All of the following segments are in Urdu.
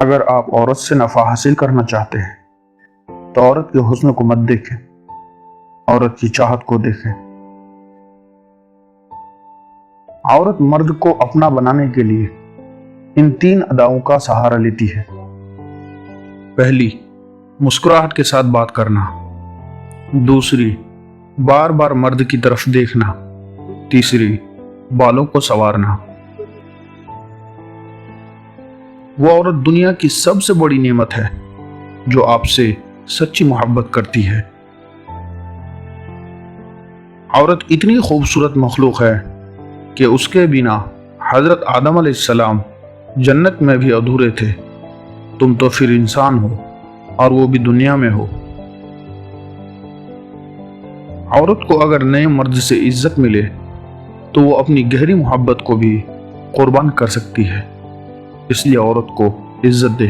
اگر آپ عورت سے نفع حاصل کرنا چاہتے ہیں تو عورت کے حسن کو مت دیکھیں، عورت کی چاہت کو دیکھیں۔ عورت مرد کو اپنا بنانے کے لیے ان 3 اداؤں کا سہارا لیتی ہے۔ پہلی، مسکراہٹ کے ساتھ بات کرنا۔ دوسری، بار بار مرد کی طرف دیکھنا۔ تیسری، بالوں کو سنوارنا۔ وہ عورت دنیا کی سب سے بڑی نعمت ہے جو آپ سے سچی محبت کرتی ہے۔ عورت اتنی خوبصورت مخلوق ہے کہ اس کے بنا حضرت آدم علیہ السلام جنت میں بھی ادھورے تھے۔ تم تو پھر انسان ہو اور وہ بھی دنیا میں ہو۔ عورت کو اگر نئے مرد سے عزت ملے تو وہ اپنی گہری محبت کو بھی قربان کر سکتی ہے، اس لیے عورت کو عزت دے۔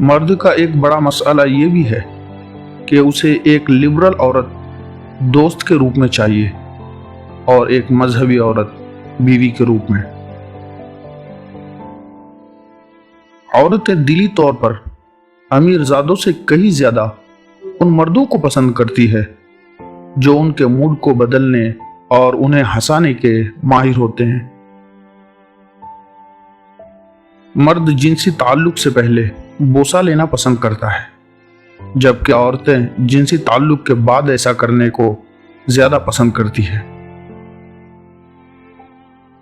مرد کا ایک بڑا مسئلہ یہ بھی ہے کہ اسے ایک لبرل عورت دوست کے روپ میں چاہیے اور ایک مذہبی عورت بیوی کے روپ میں۔ عورتیں دلی طور پر امیر زادوں سے کہیں زیادہ ان مردوں کو پسند کرتی ہے جو ان کے موڈ کو بدلنے اور انہیں ہنسانے کے ماہر ہوتے ہیں۔ مرد جنسی تعلق سے پہلے بوسہ لینا پسند کرتا ہے، جبکہ عورتیں جنسی تعلق کے بعد ایسا کرنے کو زیادہ پسند کرتی ہیں۔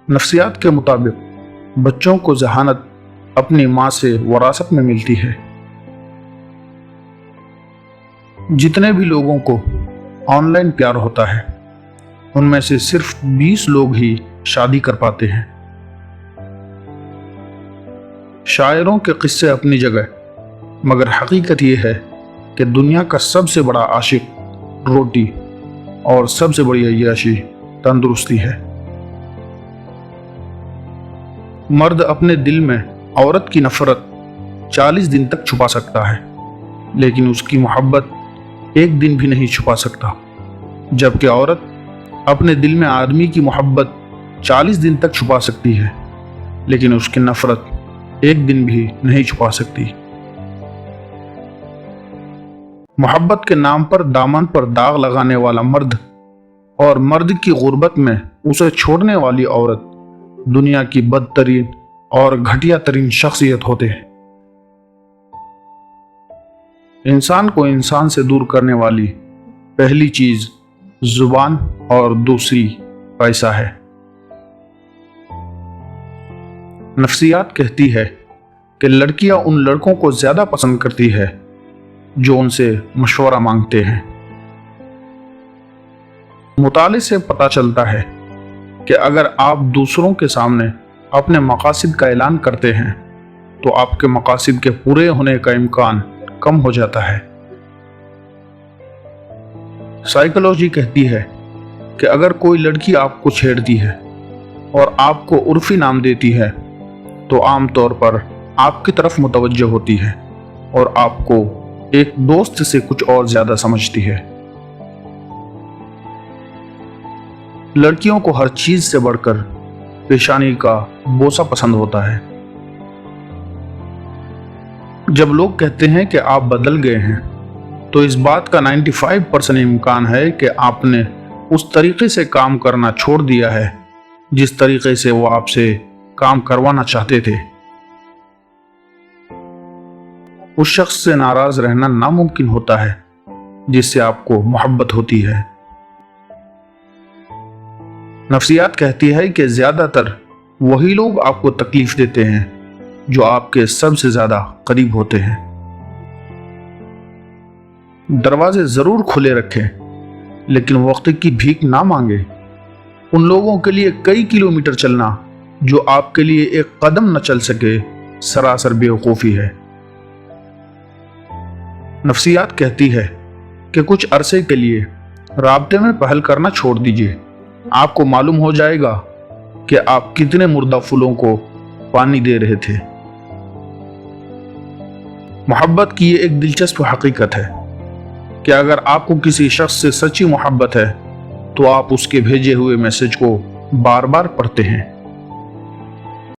نفسیات کے مطابق بچوں کو ذہانت اپنی ماں سے وراثت میں ملتی ہے۔ جتنے بھی لوگوں کو آن لائن پیار ہوتا ہے ان میں سے صرف 20 لوگ ہی شادی کر پاتے ہیں۔ شاعروں کے قصے اپنی جگہ، مگر حقیقت یہ ہے کہ دنیا کا سب سے بڑا عاشق روٹی اور سب سے بڑی عیاشی تندرستی ہے۔ مرد اپنے دل میں عورت کی نفرت 40 دن تک چھپا سکتا ہے، لیکن اس کی محبت ایک دن بھی نہیں چھپا سکتا، جبکہ عورت اپنے دل میں آدمی کی محبت 40 دن تک چھپا سکتی ہے، لیکن اس کی نفرت ایک دن بھی نہیں چھپا سکتی۔ محبت کے نام پر دامن پر داغ لگانے والا مرد اور مرد کی غربت میں اسے چھوڑنے والی عورت دنیا کی بدترین اور گھٹیا ترین شخصیت ہوتے ہیں۔ انسان کو انسان سے دور کرنے والی پہلی چیز زبان اور دوسری پیسہ ہے۔ نفسیات کہتی ہے کہ لڑکیاں ان لڑکوں کو زیادہ پسند کرتی ہے جو ان سے مشورہ مانگتے ہیں۔ مطالعے سے پتہ چلتا ہے کہ اگر آپ دوسروں کے سامنے اپنے مقاصد کا اعلان کرتے ہیں تو آپ کے مقاصد کے پورے ہونے کا امکان کم ہو جاتا ہے۔ سائیکالوجی کہتی ہے کہ اگر کوئی لڑکی آپ کو چھیڑتی ہے اور آپ کو عرفی نام دیتی ہے تو عام طور پر آپ کی طرف متوجہ ہوتی ہے اور آپ کو ایک دوست سے کچھ اور زیادہ سمجھتی ہے۔ لڑکیوں کو ہر چیز سے بڑھ کر پیشانی کا بوسہ پسند ہوتا ہے۔ جب لوگ کہتے ہیں کہ آپ بدل گئے ہیں تو اس بات کا 95% امکان ہے کہ آپ نے اس طریقے سے کام کرنا چھوڑ دیا ہے جس طریقے سے وہ آپ سے کام کروانا چاہتے تھے۔ اس شخص سے ناراض رہنا ناممکن ہوتا ہے جس سے آپ کو محبت ہوتی ہے۔ نفسیات کہتی ہے کہ زیادہ تر وہی لوگ آپ کو تکلیف دیتے ہیں جو آپ کے سب سے زیادہ قریب ہوتے ہیں۔ دروازے ضرور کھلے رکھیں لیکن وقت کی بھیک نہ مانگے۔ ان لوگوں کے لیے کئی کلومیٹر چلنا جو آپ کے لیے ایک قدم نہ چل سکے سراسر بیوقوفی ہے۔ نفسیات کہتی ہے کہ کچھ عرصے کے لیے رابطے میں پہل کرنا چھوڑ دیجیے، آپ کو معلوم ہو جائے گا کہ آپ کتنے مردہ پھولوں کو پانی دے رہے تھے۔ محبت کی یہ ایک دلچسپ حقیقت ہے کہ اگر آپ کو کسی شخص سے سچی محبت ہے تو آپ اس کے بھیجے ہوئے میسج کو بار بار پڑھتے ہیں۔